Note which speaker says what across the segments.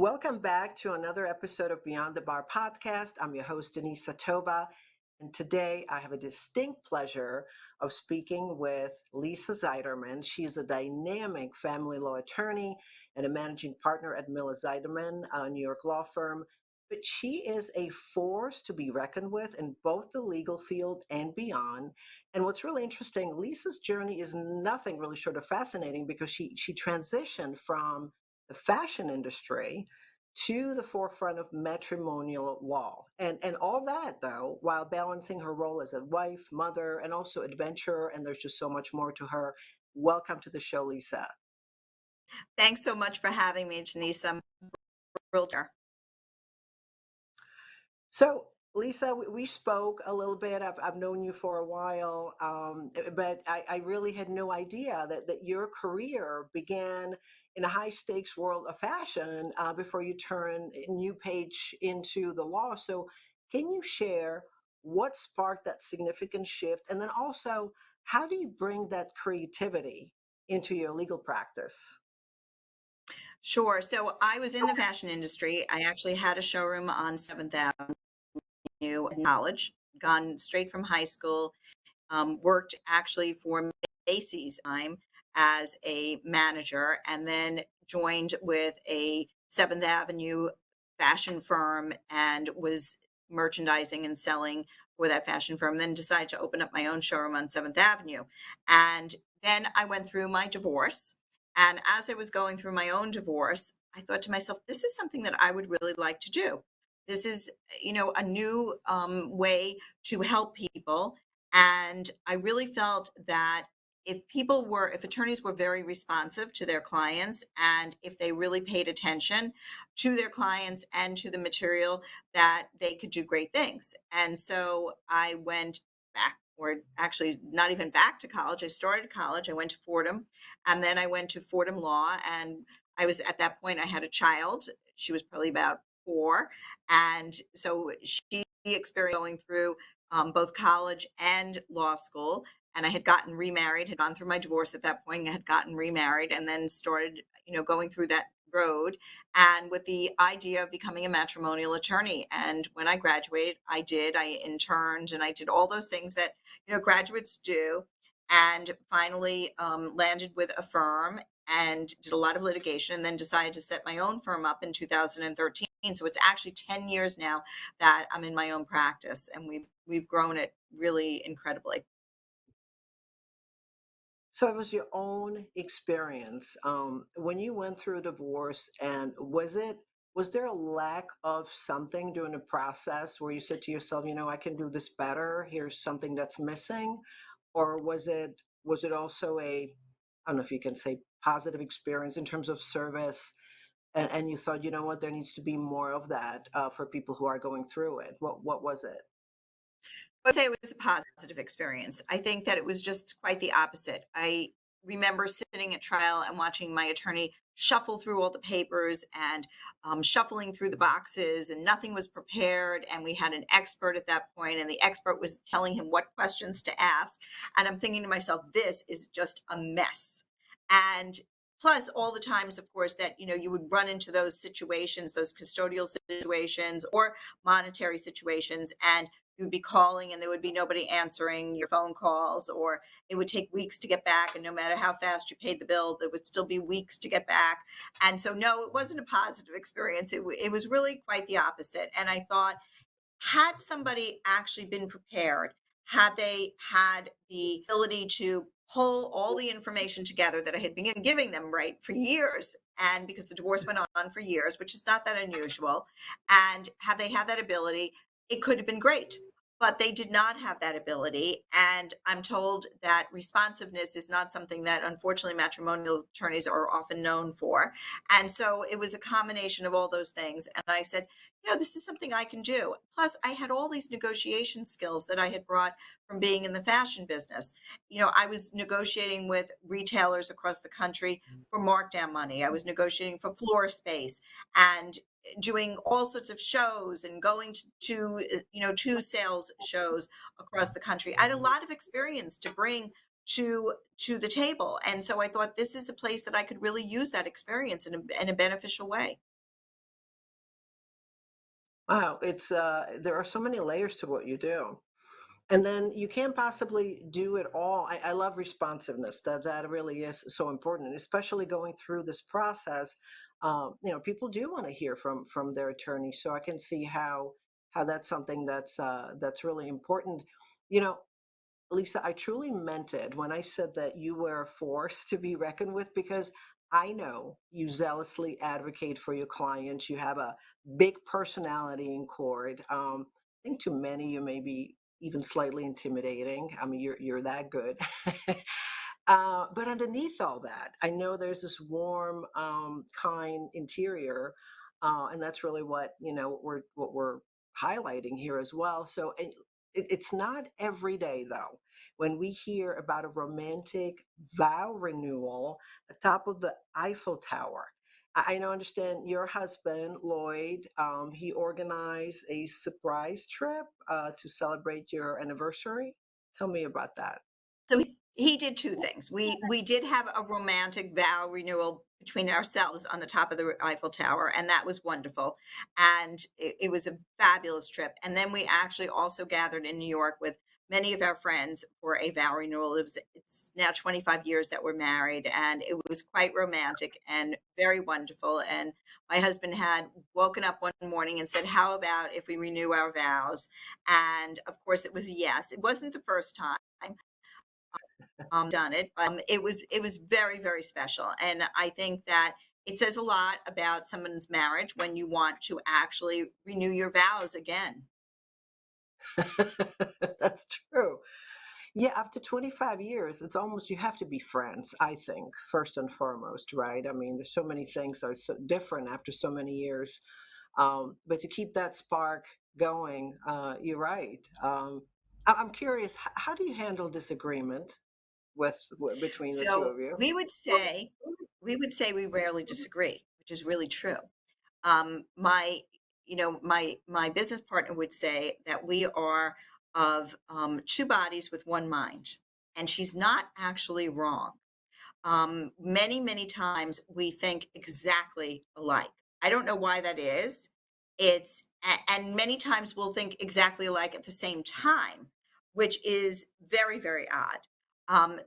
Speaker 1: Welcome back to another episode of Beyond the Bar podcast. I'm your host, Denisa Tova, and today I have a distinct pleasure of speaking with Lisa Zeiderman. She's a dynamic family law attorney and a managing partner at Miller Zeiderman, a New York law firm. But she is a force to be reckoned with in both the legal field and beyond. And what's really interesting, Lisa's journey is nothing really short of fascinating because she transitioned from the fashion industry to the forefront of matrimonial law. And all that, though, while balancing her role as a wife, mother, and also adventurer. And there's just so much more to her. Welcome to the show, Lisa.
Speaker 2: Thanks so much for having me, Denise. I'm thrilled here.
Speaker 1: So, Lisa, we spoke a little bit. I've known you for a while, but I really had no idea that your career began in a high stakes world of fashion before you turned a new page into the law. So, can you share what sparked that significant shift? And then also, how do you bring that creativity into your legal practice?
Speaker 2: Sure. So I was in the fashion industry. I actually had a showroom on 7th Avenue in college, gone straight from high school, worked actually for Macy's time as a manager, and then joined with a 7th Avenue fashion firm and was merchandising and selling for that fashion firm. Then decided to open up my own showroom on 7th Avenue. And then I went through my divorce. And as I was going through my own divorce, I thought to myself, this is something that I would really like to do. This is, a new way to help people, and I really felt that if attorneys were very responsive to their clients, and if they really paid attention to their clients and to the material, that they could do great things. And so I went back, or actually not even back to college. I started college, I went to Fordham, and then I went to Fordham Law. And I was at that point, I had a child. She was probably about 4. And so she experienced going through both college and law school. And I had gotten remarried, had gone through my divorce at that point, and had gotten remarried, and then started, going through that road, and with the idea of becoming a matrimonial attorney. And when I graduated, I interned, and I did all those things that, graduates do. And finally landed with a firm and did a lot of litigation, and then decided to set my own firm up in 2013. So it's actually 10 years now that I'm in my own practice, and we've grown it really incredibly.
Speaker 1: So it was your own experience when you went through a divorce, and was there a lack of something during the process where you said to yourself, I can do this better. Here's something that's missing, or was it also a, I don't know if you can say positive experience in terms of service, and you thought, you know what, there needs to be more of that for people who are going through it. What was it?
Speaker 2: I would say it was a positive experience. I think that it was just quite the opposite. I remember sitting at trial and watching my attorney shuffle through all the papers and shuffling through the boxes, and nothing was prepared. And we had an expert at that point, and the expert was telling him what questions to ask. And I'm thinking to myself, this is just a mess. And plus, all the times, of course, that you would run into those situations, those custodial situations or monetary situations, and you'd be calling and there would be nobody answering your phone calls, or it would take weeks to get back. And no matter how fast you paid the bill, there would still be weeks to get back. And so, no, it wasn't a positive experience. It was really quite the opposite. And I thought, had somebody actually been prepared, had they had the ability to pull all the information together that I had been giving them, right, for years, and because the divorce went on for years, which is not that unusual, and had they had that ability, it could have been great. But they did not have that ability. And I'm told that responsiveness is not something that, unfortunately, matrimonial attorneys are often known for. And so it was a combination of all those things. And I said, this is something I can do. Plus, I had all these negotiation skills that I had brought from being in the fashion business. I was negotiating with retailers across the country for markdown money. I was negotiating for floor space and doing all sorts of shows and going to sales shows across the country. I had a lot of experience to bring to the table. And so I thought, this is a place that I could really use that experience in a beneficial way.
Speaker 1: Wow, it's there are so many layers to what you do. And then you can't possibly do it all. I love responsiveness. That really is so important, especially going through this process. People do want to hear from their attorney, so I can see how that's something that's really important. You know, Lisa, I truly meant it when I said that you were a force to be reckoned with because I know you zealously advocate for your clients. You have a big personality in court. I think to many you may be even slightly intimidating. I mean, you're that good. But underneath all that, I know there's this warm, kind interior, and that's really what what we're highlighting here as well. So it's not every day though when we hear about a romantic vow renewal atop of the Eiffel Tower. I know, understand your husband, Lloyd, he organized a surprise trip to celebrate your anniversary. Tell me about that.
Speaker 2: So he did 2 things. We did have a romantic vow renewal between ourselves on the top of the Eiffel Tower, and that was wonderful, and it was a fabulous trip, and then we actually also gathered in New York with many of our friends for a vow renewal. It's now 25 years that we're married, and it was quite romantic and very wonderful, and my husband had woken up one morning and said, "How about if we renew our vows?" And, of course, it was a yes. It wasn't the first time done it. It was very, very special, and I think that it says a lot about someone's marriage when you want to actually renew your vows again.
Speaker 1: That's true. Yeah, after 25 years, it's almost you have to be friends, I think, first and foremost, right? I mean, there's so many things that are so different after so many years. But to keep that spark going, you're right. I'm curious, how do you handle disagreement between the two
Speaker 2: So
Speaker 1: of you?
Speaker 2: we would say we rarely disagree, which is really true. My my business partner would say that we are of two bodies with one mind, and she's not actually wrong. Many times we think exactly alike. I don't know why that is. And many times we'll think exactly alike at the same time, which is very, very odd.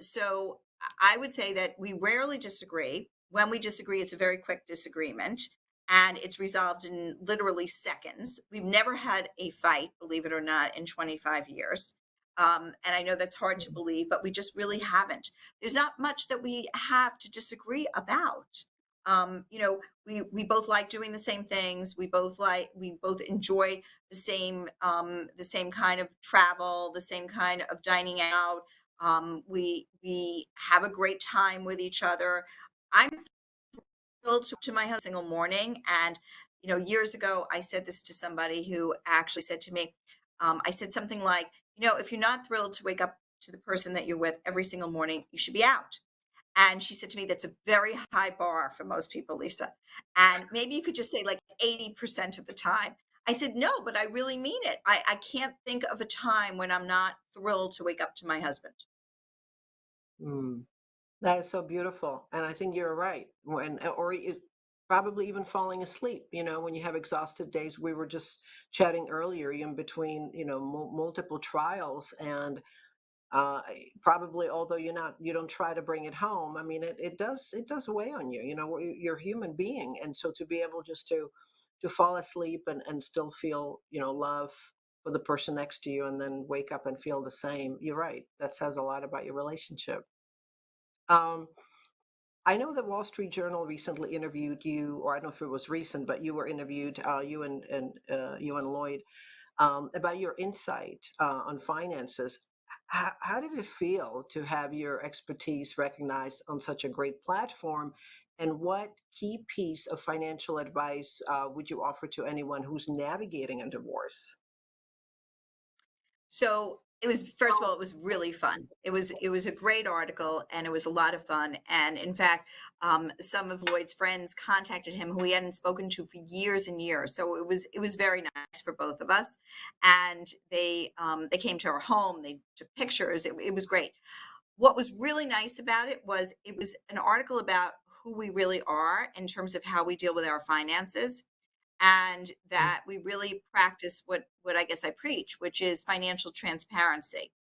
Speaker 2: So I would say that we rarely disagree. When we disagree, it's a very quick disagreement and it's resolved in literally seconds. We've never had a fight, believe it or not, in 25 years. And I know that's hard to believe, but we just really haven't. There's not much that we have to disagree about. We both like doing the same things. We both enjoy the same kind of travel, the same kind of dining out. We have a great time with each other. I'm thrilled to my husband single morning, and years ago I said this to somebody who actually said to me, I said something like, if you're not thrilled to wake up to the person that you're with every single morning, you should be out. And she said to me, that's a very high bar for most people, Lisa. And maybe you could just say like 80% of the time. I said, no, but I really mean it. I can't think of a time when I'm not thrilled to wake up to my husband.
Speaker 1: Mm. That is so beautiful, and I think you're right. Probably even falling asleep. When you have exhausted days. We were just chatting earlier, in between, multiple trials, and probably, although you don't try to bring it home. I mean, it does weigh on you. You're a human being, and so to be able just to fall asleep and still feel love for the person next to you, and then wake up and feel the same. You're right. That says a lot about your relationship. Um, I know that Wall Street Journal recently interviewed you, or I don't know if it was recent, but you were interviewed, you and Lloyd, about your insight on finances. How did it feel to have your expertise recognized on such a great platform? And what key piece of financial advice would you offer to anyone who's navigating a divorce?
Speaker 2: So it was, first of all, it was really fun. It was a great article and it was a lot of fun. And in fact, some of Lloyd's friends contacted him who he hadn't spoken to for years and years. So it was very nice for both of us. And they came to our home. They took pictures. It was great. What was really nice about it was an article about who we really are in terms of how we deal with our finances, and
Speaker 1: Mm.
Speaker 2: that we really practice what I guess I preach, which is financial transparency.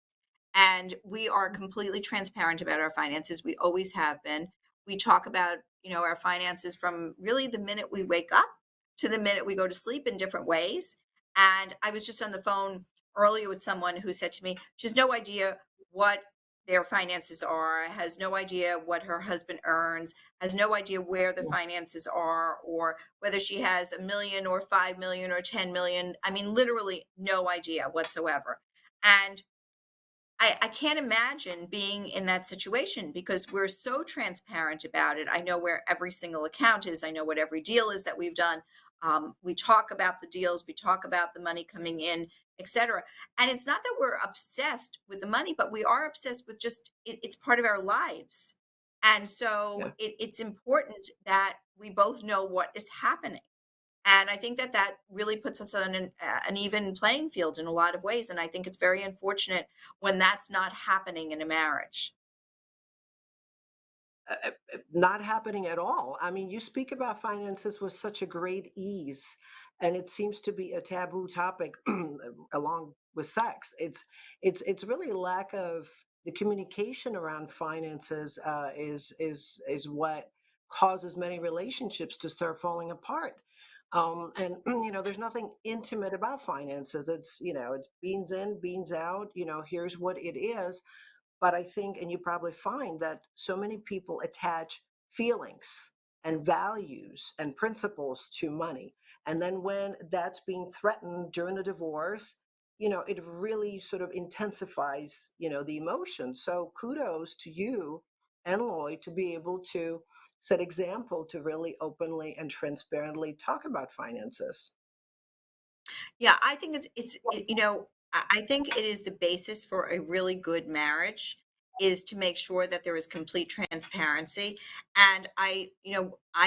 Speaker 2: And we are completely transparent about our finances. We always have been. We talk about, our finances from really the minute we wake up to the minute we go to sleep in different ways. And I was just on the phone earlier with someone who said to me, she has no idea what their finances are, has no idea what her husband earns, has no idea where the
Speaker 1: Yeah.
Speaker 2: finances are, or whether she has 1 million or 5 million or 10 million. I mean, literally no idea whatsoever. And I can't imagine being in that situation because we're so transparent about it. I know where every single account is. I know what every deal is that we've done. We talk about the deals, we talk about the money coming in, etc. And it's not that we're obsessed with the money, but we are obsessed with just it's part of our lives. And so
Speaker 1: Yeah.
Speaker 2: it's important that we both know what is happening. And I think that that really puts us on an even playing field in a lot of ways. And I think it's very unfortunate when that's not happening in a marriage.
Speaker 1: Not happening at all. I mean, you speak about finances with such a great ease, and it seems to be a taboo topic along with sex. It's really a lack of the communication around finances is what causes many relationships to start falling apart. And there's nothing intimate about finances. It's beans in, beans out. Here's what it is, but I think, and you probably find that so many people attach feelings and values and principles to money. And then when that's being threatened during a divorce, it really sort of intensifies, the emotion. So kudos to you and Lloyd to be able to set example to really openly and transparently talk about finances.
Speaker 2: Yeah, I think I think it is the basis for a really good marriage is to make sure that there is complete transparency. And I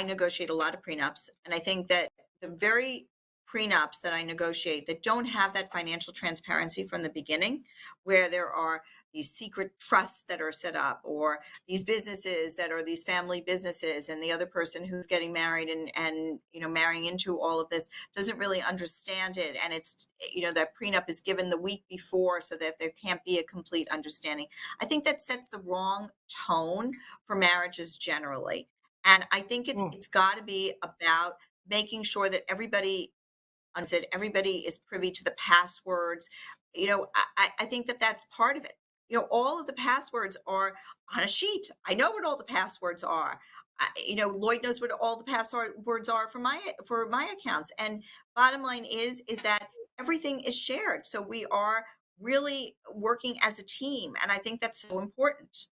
Speaker 2: negotiate a lot of prenups, and I think that the very prenups that I negotiate that don't have that financial transparency from the beginning, where there are these secret trusts that are set up, or these businesses that are these family businesses, and the other person who's getting married and marrying into all of this doesn't really understand it, and it's that prenup is given the week before so that there can't be a complete understanding. I think that sets the wrong tone for marriages generally, and I think it's
Speaker 1: Mm.
Speaker 2: it's got to be about making sure that everybody is privy to the passwords. I think that that's part of it. All of the passwords are on a sheet. I know what all the passwords are. Lloyd knows what all the passwords are for my accounts. And bottom line is that everything is shared. So we are really working as a team, and I think that's so important.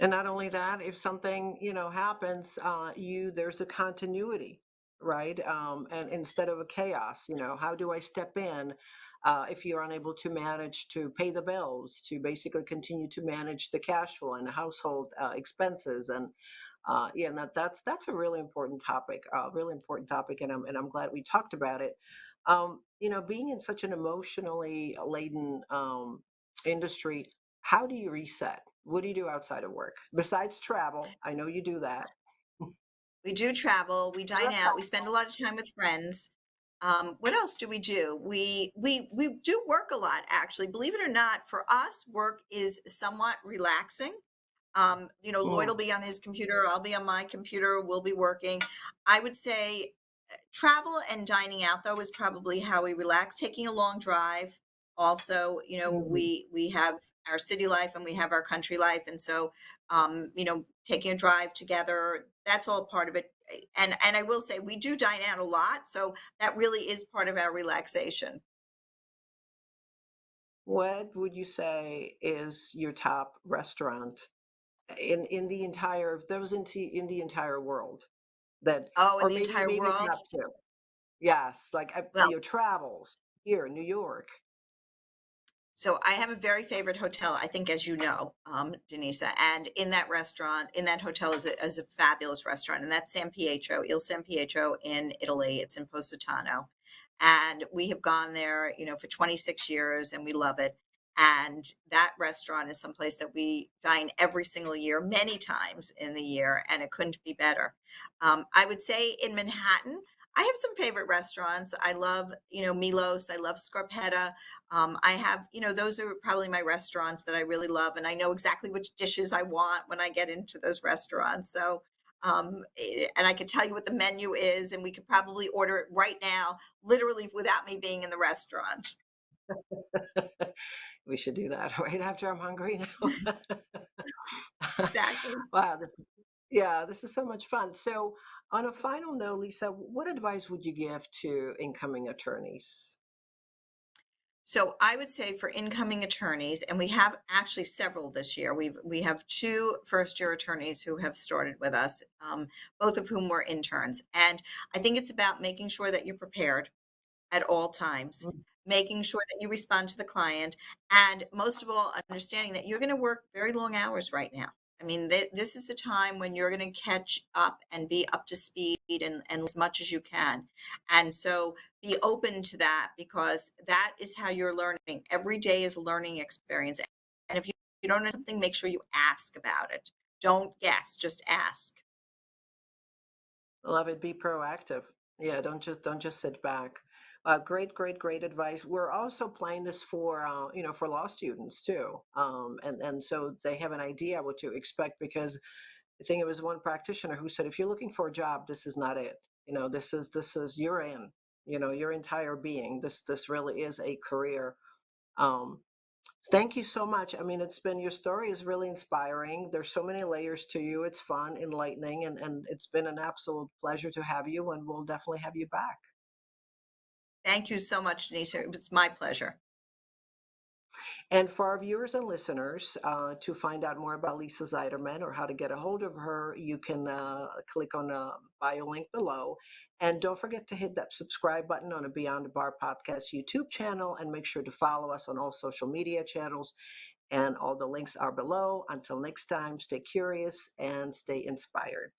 Speaker 1: And not only that, if something, happens, there's a continuity, right? And instead of a chaos, how do I step in if you're unable to manage to pay the bills, to basically continue to manage the cash flow and the household expenses, and yeah, and that's a really important topic, and I'm glad we talked about it. Being in such an emotionally laden industry, how do you reset? What do you do outside of work besides travel? I know you do that.
Speaker 2: We do travel, we dine out, we spend a lot of time with friends. What else do we do? We do work a lot, actually. Believe it or not, for us, work is somewhat relaxing. Lloyd will
Speaker 1: Mm.
Speaker 2: be on his computer, I'll be on my computer, we'll be working. I would say travel and dining out though is probably how we relax. Taking a long drive. Also,
Speaker 1: Mhm.
Speaker 2: we have our city life and we have our country life, and so taking a drive together, that's all part of it. And I will say we do dine out a lot, so that really is part of our relaxation.
Speaker 1: What would you say is your top restaurant in the entire those in the entire world that,
Speaker 2: Oh, in
Speaker 1: or
Speaker 2: the entire
Speaker 1: maybe
Speaker 2: world.
Speaker 1: top two? Yes, like
Speaker 2: Well,
Speaker 1: your travels here in New York.
Speaker 2: so I have a very favorite hotel, I think, as you know, Denisa, and in that hotel is a fabulous restaurant, and that's Il San Pietro in Italy. It's in Positano, and we have gone there, for 26 years, and we love it. And that restaurant is someplace that we dine every single year, many times in the year, and it couldn't be better. I would say in Manhattan, I have some favorite restaurants. I love, Milos. I love Scarpetta. I have, those are probably my restaurants that I really love, and I know exactly which dishes I want when I get into those restaurants. So, and I could tell you what the menu is, and we could probably order it right now, literally without me being in the restaurant.
Speaker 1: We should do that right after I'm hungry now.
Speaker 2: Exactly.
Speaker 1: Wow, yeah, this is so much fun. So, on a final note, Lisa, what advice would you give to incoming attorneys?
Speaker 2: So I would say for incoming attorneys, and we have actually several this year. We have two first year attorneys who have started with us, both of whom were interns. And I think it's about making sure that you're prepared at all times,
Speaker 1: Mm.
Speaker 2: making sure that you respond to the client, and most of all, understanding that you're going to work very long hours right now. I mean, this is the time when you're going to catch up and be up to speed and as much as you can. And so be open to that because that is how you're learning. Every day is a learning experience. And if you don't know something, make sure you ask about it. Don't guess, just ask.
Speaker 1: Love it. Be proactive. Yeah, don't just sit back. Great, great, great advice. We're also playing this for for law students too, and so they have an idea what to expect because I think it was one practitioner who said, if you're looking for a job, this is not it. This is you're in. Your entire being. This really is a career. Um, Thank you so much. I mean, it's been your story is really inspiring. There's so many layers to you. It's fun, enlightening, and it's been an absolute pleasure to have you, and we'll definitely have you back.
Speaker 2: Thank you so much, Denise. It was my pleasure.
Speaker 1: And for our viewers and listeners, to find out more about Lisa Zeiderman or how to get a hold of her, you can click on the bio link below. And don't forget to hit that subscribe button on a Beyond the Bar podcast YouTube channel and make sure to follow us on all social media channels. And all the links are below. Until next time, stay curious and stay inspired.